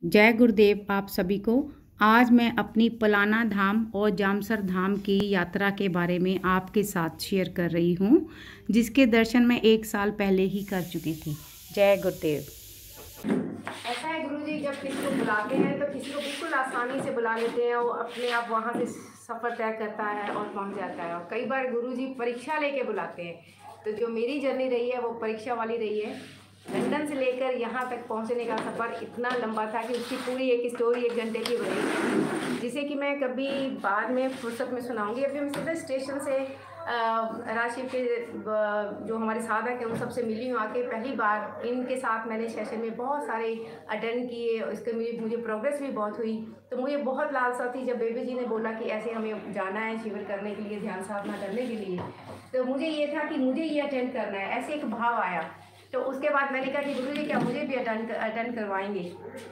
जय गुरुदेव आप सभी को। आज मैं अपनी पलाना धाम और जामसर धाम की यात्रा के बारे में आपके साथ शेयर कर रही हूँ, जिसके दर्शन मैं 1 साल पहले ही कर चुकी थी। जय गुरुदेव। ऐसा है गुरुजी, जब किसी को बुलाते हैं तो किसी को बिल्कुल आसानी से बुला लेते हैं, वो अपने आप वहाँ से सफ़र तय करता है और पहुँच जाता है। और कई बार गुरुजी परीक्षा लेके बुलाते हैं। तो जो मेरी जर्नी रही है वो परीक्षा वाली रही है। लंदन से लेकर यहाँ तक पहुँचने का सफ़र इतना लंबा था कि उसकी पूरी एक स्टोरी 1 घंटे की बनी, जिसे कि मैं कभी बाद में फुर्सत में सुनाऊंगी। अभी मैं सीधा स्टेशन से राशि के जो हमारे साधक हैं उन सबसे मिली हूँ आके। पहली बार इनके साथ मैंने सेशन में बहुत सारे अटेंड किए, इसके मुझे प्रोग्रेस भी बहुत हुई। तो मुझे बहुत लालसा थी जब बेबी जी ने बोला कि ऐसे हमें जाना है शिविर करने के लिए, ध्यान साधना करने के लिए। तो मुझे ये था कि मुझे ये अटेंड करना है, ऐसे एक भाव आया। तो उसके बाद मैंने कहा कि गुरुजी क्या मुझे भी अटेंड करवाएंगे।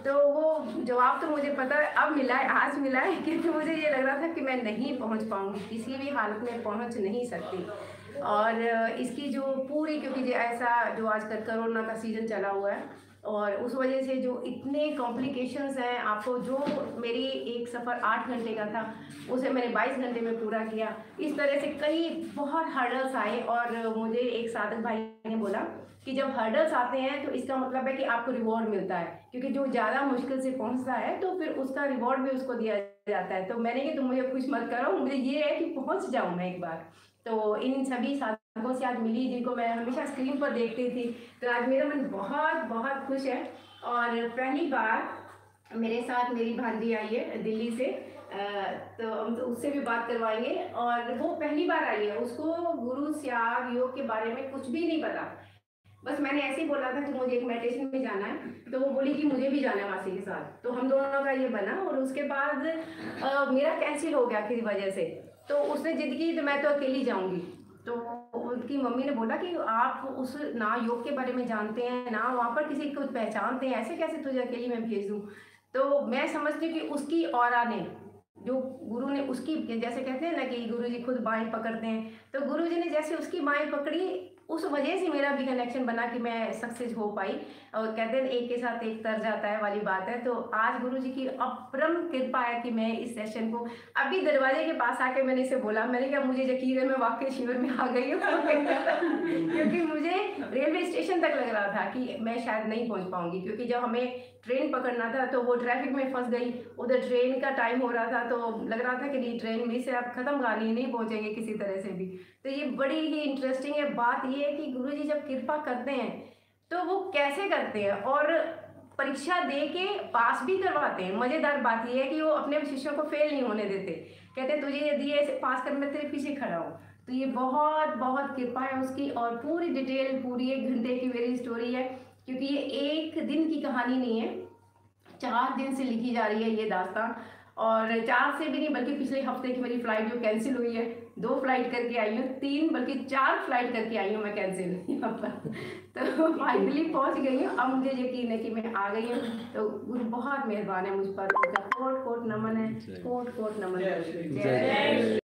तो वो जवाब तो मुझे पता है अब मिला है, आज मिला है, क्योंकि मुझे ये लग रहा था कि मैं नहीं पहुंच पाऊंगी, किसी भी हालत में पहुंच नहीं सकती। और इसकी जो पूरी, क्योंकि ऐसा जो आजकल कोरोना का सीज़न चला हुआ है और उस वजह से जो इतने कॉम्प्लिकेशंस हैं, आपको जो मेरी एक सफ़र 8 घंटे का था उसे मैंने 22 घंटे में पूरा किया। इस तरह से कई बहुत हर्डल्स आए और मुझे एक साधक भाई ने बोला कि जब हर्डल्स आते हैं तो इसका मतलब है कि आपको रिवॉर्ड मिलता है, क्योंकि जो ज़्यादा मुश्किल से पहुंचता है तो फिर उसका रिवॉर्ड भी उसको दिया जाता है। तो मैंने कि तुम मुझे कुछ मत करो, मुझे ये है कि पहुंच जाऊं मैं एक बार। तो इन सभी साधकों से आज मिली जिनको मैं हमेशा स्क्रीन पर देखती थी, तो आज मेरा मन बहुत बहुत खुश है। और पहली बार मेरे साथ मेरी भांजी आई है दिल्ली से, तो हम उससे भी बात करवाएंगे। और वो पहली बार आई है, उसको गुरु त्याग योग के बारे में कुछ भी नहीं पता। बस मैंने ऐसे ही बोला था कि मुझे एक मेडिटेशन में जाना है, तो वो बोली कि मुझे भी जाना है मासी के साथ। तो हम दोनों का ये बना और उसके बाद मेरा कैंसिल हो गया किसी वजह से। तो उसने जिद की तो मैं तो अकेली जाऊंगी। तो उनकी मम्मी ने बोला कि आप उस ना योग के बारे में जानते हैं ना वहाँ पर किसी को पहचानते हैं, ऐसे कैसे तुझे अकेली मैं भेज दूँ। तो मैं समझती हूँ कि उसकी ऑरा ने, जो गुरु ने उसकी, जैसे कहते हैं ना कि गुरु जी खुद बाएं पकड़ते हैं, तो गुरु जी ने जैसे उसकी बाएं पकड़ी उस वजह से मेरा भी कनेक्शन बना कि मैं सक्सेस हो पाई। और कहते हैं एक के साथ एक तर जाता है वाली बात है। तो आज गुरु जी की अपरम कृपा है कि मैं इस सेशन को, अभी दरवाजे के पास आके मैंने इसे बोला, मैंने कहा मुझे यकीन है मैं वाकई शिविर में आ गई हूँ क्योंकि मुझे रेलवे स्टेशन तक लग रहा था कि मैं शायद नहीं पहुँच पाऊंगी, क्योंकि जब हमें ट्रेन पकड़ना था तो वो ट्रैफिक में फंस गई, उधर ट्रेन का टाइम हो रहा था, तो लग रहा था कि नहीं ट्रेन में से आप खत्म कहानी, नहीं पहुंचेंगे किसी तरह से भी। तो ये बड़ी ही इंटरेस्टिंग है। बात ये है कि गुरुजी जब कृपा करते हैं तो वो कैसे करते हैं और परीक्षा दे के पास भी करवाते हैं। मज़ेदार बात यह है कि वो अपने शिष्यों को फेल नहीं होने देते, कहते तुझे ये दिए ऐसे पास कर, मैं तेरे पीछे खड़ा हूँ। तो ये बहुत बहुत कृपा है उसकी। और पूरी डिटेल, पूरी 1 घंटे की मेरी स्टोरी है, क्योंकि ये एक दिन की कहानी नहीं है, 4 दिन से लिखी जा रही है ये दास्तान। और 4 से भी नहीं, बल्कि पिछले हफ्ते की मेरी फ्लाइट जो कैंसिल हुई है, 2 फ्लाइट करके आई हूँ, 3 बल्कि 4 फ्लाइट करके आई हूँ मैं कैंसिल यहाँ पर। तो फाइनली पहुँच गई हूँ। अब मुझे यकीन है कि मैं आ गई हूँ। तो गुरु बहुत मेहरबान है मुझ पर, उनका कोट कोट नमन है, कोट कोट नमन है। जय